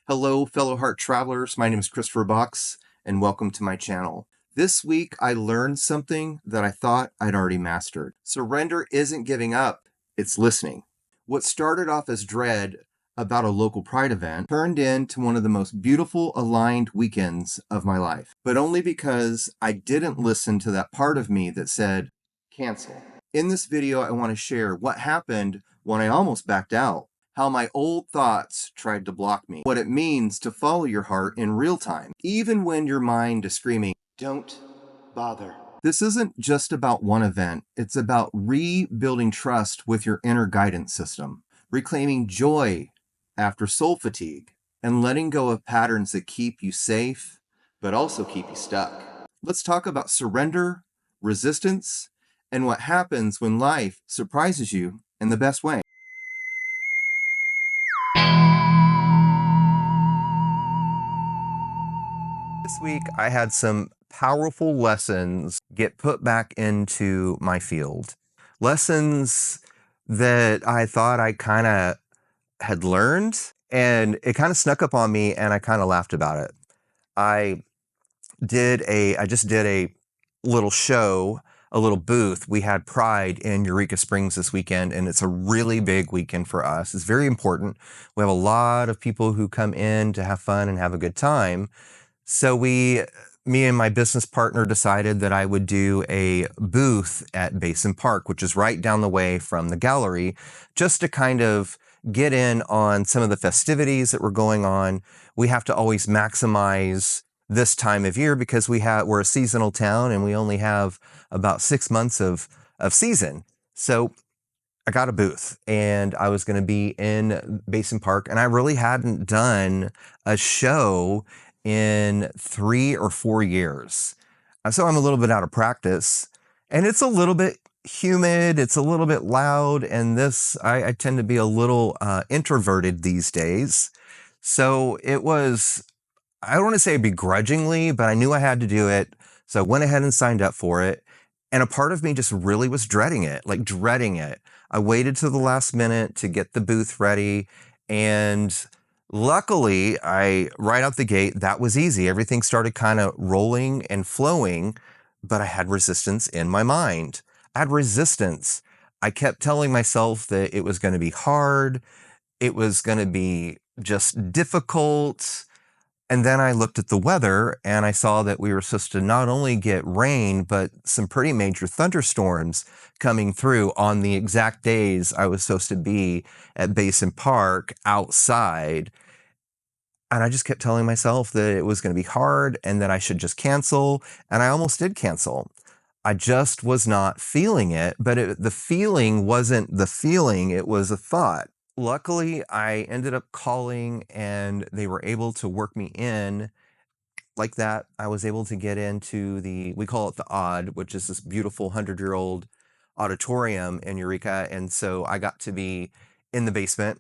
Hello, fellow heart travelers. My name is Christopher Box, and welcome to my channel. This week, I learned something that I thought I'd already mastered. Surrender isn't giving up, it's listening. What started off as dread about a local pride event turned into one of the most beautiful aligned weekends of my life, but only because I didn't listen to that part of me that said, cancel. In this video, I want to share what happened when I almost backed out, how my old thoughts tried to block me, what it means to follow your heart in real time, even when your mind is screaming, don't bother. This isn't just about one event, it's about rebuilding trust with your inner guidance system, reclaiming joy after soul fatigue, and letting go of patterns that keep you safe, but also keep you stuck. Let's talk about surrender, resistance, and what happens when life surprises you in the best way. This week, I had some powerful lessons get put back into my field. Lessons that I thought I kind of had learned, and it kind of snuck up on me, and I kind of laughed about it. I just did a little show, a little booth. We had Pride in Eureka Springs this weekend, and it's a really big weekend for us. It's very important. We have a lot of people who come in to have fun and have a good time. So me and my business partner decided that I would do a booth at Basin Park, which is right down the way from the gallery, just to kind of get in on some of the festivities that were going on. We have to always maximize this time of year because we're a seasonal town and we only have about 6 months of season. So I got a booth and I was going to be in Basin Park, and I really hadn't done a show in 3 or 4 years. So I'm a little bit out of practice, and it's a little bit humid, it's a little bit loud, and I tend to be a little introverted these days. So it was, I don't want to say begrudgingly, but I knew I had to do it. So I went ahead and signed up for it. And a part of me just really was dreading it, like dreading it. I waited to the last minute to get the booth ready, and luckily, right out the gate, that was easy. Everything started kind of rolling and flowing, but I had resistance in my mind. I had resistance. I kept telling myself that it was going to be hard. It was going to be just difficult. And then I looked at the weather and I saw that we were supposed to not only get rain, but some pretty major thunderstorms coming through on the exact days I was supposed to be at Basin Park outside. And I just kept telling myself that it was going to be hard and that I should just cancel. And I almost did cancel. I just was not feeling it, but the feeling wasn't the feeling, it was a thought. Luckily, I ended up calling and they were able to work me in like that. I was able to get into we call it the Odd, which is this beautiful 100-year-old auditorium in Eureka. And so I got to be in the basement.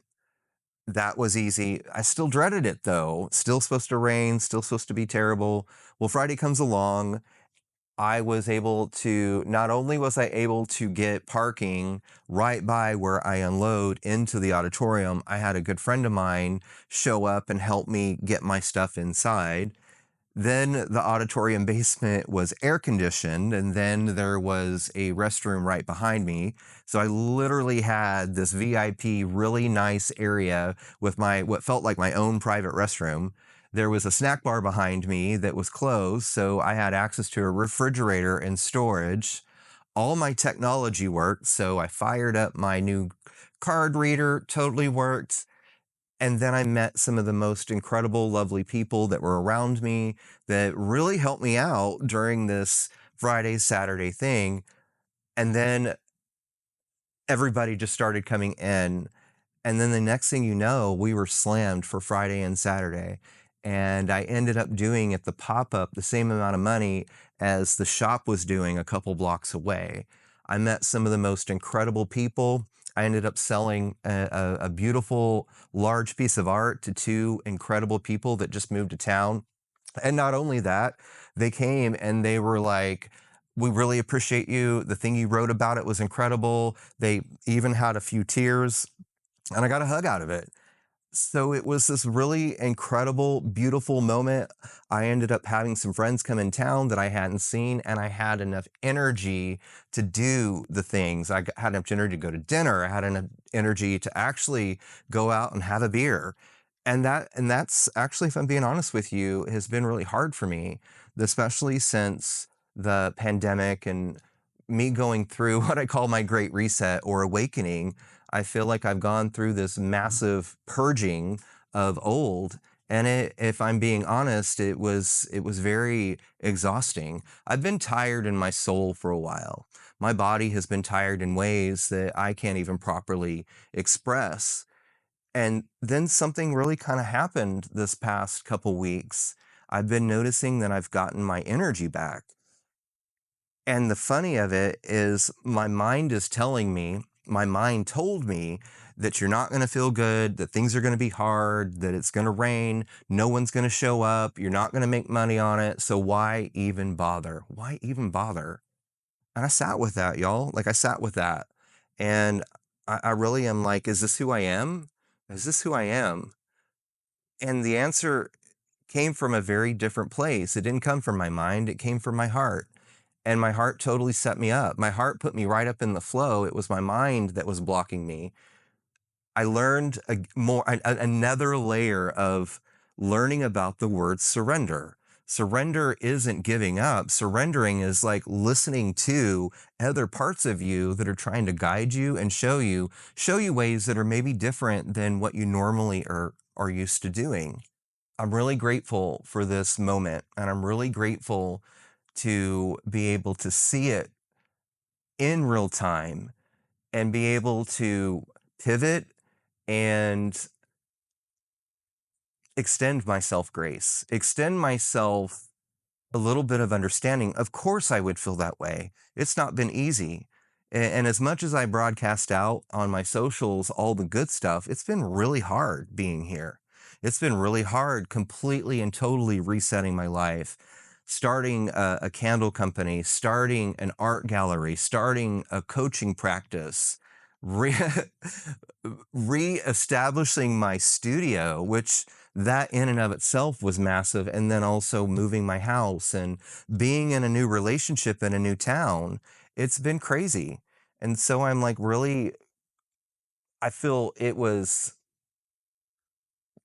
That was easy. I still dreaded it though. Still supposed to rain, still supposed to be terrible. Well, Friday comes along. Not only was I able to get parking right by where I unload into the auditorium, I had a good friend of mine show up and help me get my stuff inside. Then the auditorium basement was air conditioned, and then there was a restroom right behind me. So I literally had this VIP, really nice area with what felt like my own private restroom. There was a snack bar behind me that was closed, so I had access to a refrigerator and storage. All my technology worked, so I fired up my new card reader, totally worked. And then I met some of the most incredible, lovely people that were around me that really helped me out during this Friday, Saturday thing. And then everybody just started coming in. And then the next thing you know, we were slammed for Friday and Saturday. And I ended up doing at the pop-up the same amount of money as the shop was doing a couple blocks away. I met some of the most incredible people. I ended up selling a beautiful, large piece of art to 2 incredible people that just moved to town. And not only that, they came and they were like, we really appreciate you. The thing you wrote about it was incredible. They even had a few tears, and I got a hug out of it. So it was this really incredible, beautiful moment. I ended up having some friends come in town that I hadn't seen, and I had enough energy to do the things. had enough energy to go to dinner. I had enough energy to actually go out and have a beer. And that's actually, if I'm being honest with you, has been really hard for me, especially since the pandemic and me going through what I call my great reset or awakening. I feel like I've gone through this massive purging of old. And if I'm being honest, it was very exhausting. I've been tired in my soul for a while. My body has been tired in ways that I can't even properly express. And then something really kind of happened this past couple weeks. I've been noticing that I've gotten my energy back. And the funny of it is my mind is telling me, my mind told me that you're not going to feel good, that things are going to be hard, that it's going to rain, no one's going to show up, you're not going to make money on it. So why even bother? Why even bother? And I sat with that, y'all. Like I sat with that. And I really am like, is this who I am? Is this who I am? And the answer came from a very different place. It didn't come from my mind, it came from my heart. And my heart totally set me up. My heart put me right up in the flow. It was my mind that was blocking me. I learned another layer of learning about the word surrender. Surrender isn't giving up. Surrendering is like listening to other parts of you that are trying to guide you and show you ways that are maybe different than what you normally are used to doing. I'm really grateful for this moment, and I'm really grateful to be able to see it in real time and be able to pivot and extend myself grace, extend myself a little bit of understanding. Of course, I would feel that way. It's not been easy. And as much as I broadcast out on my socials all the good stuff, it's been really hard being here. It's been really hard completely and totally resetting my life, starting a candle company, starting an art gallery, starting a coaching practice, re- reestablishing my studio, which that in and of itself was massive. And then also moving my house and being in a new relationship in a new town. It's been crazy. And so I'm like, really, I feel it was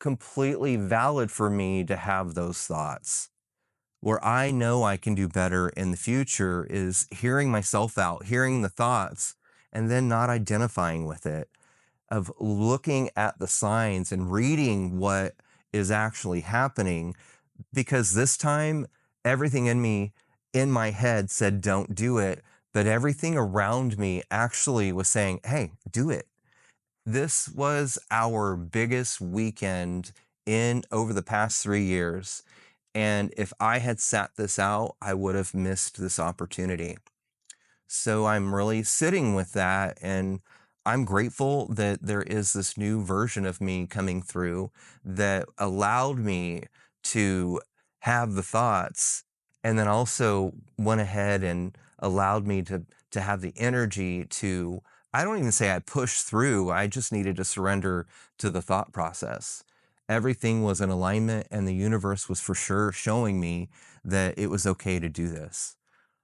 completely valid for me to have those thoughts. Where I know I can do better in the future is hearing myself out, hearing the thoughts, and then not identifying with it, of looking at the signs and reading what is actually happening. Because this time, everything in me, in my head, said, don't do it. But everything around me actually was saying, hey, do it. This was our biggest weekend in over the past 3 years. And if I had sat this out, I would have missed this opportunity. So I'm really sitting with that. And I'm grateful that there is this new version of me coming through that allowed me to have the thoughts, and then also went ahead and allowed me to have the energy to, I don't even say I pushed through. I just needed to surrender to the thought process. Everything was in alignment, and the universe was for sure showing me that it was okay to do this.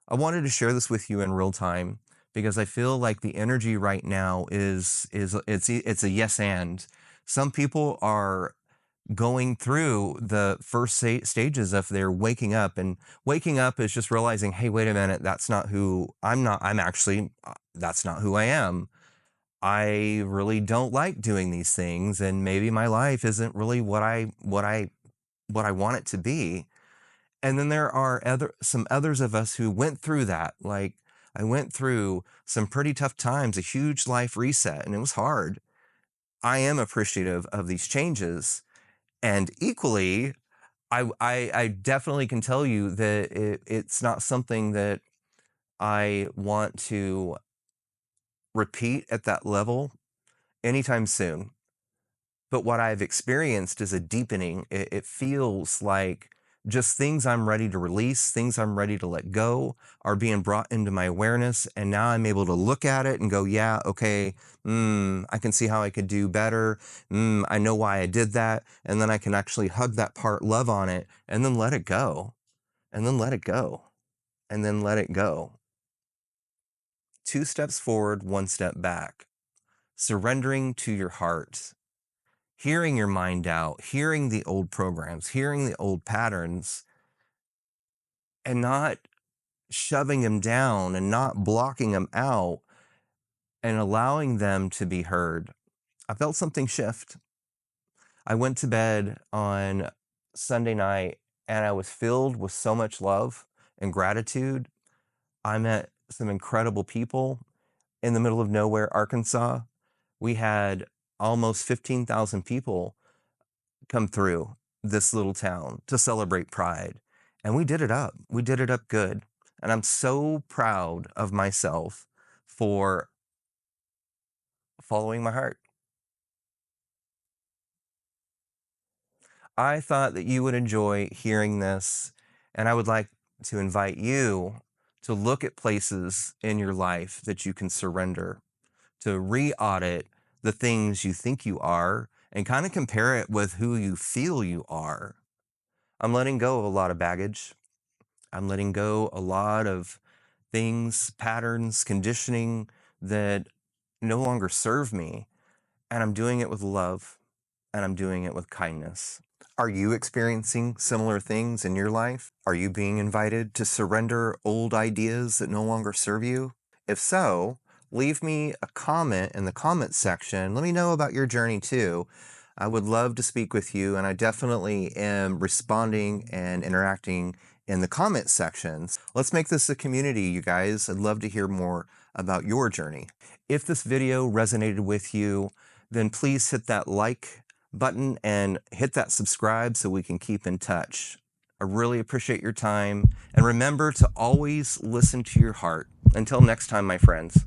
I wanted to share this with you in real time because I feel like the energy right now it's a yes and. Some people are going through the first stages of their waking up, and waking up is just realizing, hey, wait a minute, that's not who I'm not. I'm actually that's not who I am. I really don't like doing these things, and maybe my life isn't really what I want it to be. And then there are some others of us who went through that. Like I went through some pretty tough times, a huge life reset, and it was hard. I am appreciative of these changes. And equally, I definitely can tell you that it's not something that I want to repeat at that level anytime soon. But what I've experienced is a deepening. It feels like just things I'm ready to release, things I'm ready to let go are being brought into my awareness. And now I'm able to look at it and go, yeah, okay, I can see how I could do better. I know why I did that. And then I can actually hug that part, love on it, and then let it go. And then let it go. And then let it go. 2 steps forward, 1 step back. Surrendering to your heart, hearing your mind out, hearing the old programs, hearing the old patterns, and not shoving them down and not blocking them out and allowing them to be heard. I felt something shift. I went to bed on Sunday night and I was filled with so much love and gratitude. I met some incredible people in the middle of nowhere, Arkansas. We had almost 15,000 people come through this little town to celebrate Pride. And we did it up. We did it up good. And I'm so proud of myself for following my heart. I thought that you would enjoy hearing this, and I would like to invite you to look at places in your life that you can surrender, to re audit the things you think you are, and kind of compare it with who you feel you are. I'm letting go of a lot of baggage. I'm letting go a lot of things, patterns, conditioning that no longer serve me. And I'm doing it with love and I'm doing it with kindness. Are you experiencing similar things in your life? Are you being invited to surrender old ideas that no longer serve you? If so, leave me a comment in the comment section. Let me know about your journey too. I would love to speak with you, and I definitely am responding and interacting in the comment sections. Let's make this a community, you guys. I'd love to hear more about your journey. If this video resonated with you, then please hit that like button and hit that subscribe so we can keep in touch. I really appreciate your time, and remember to always listen to your heart. Until next time, my friends.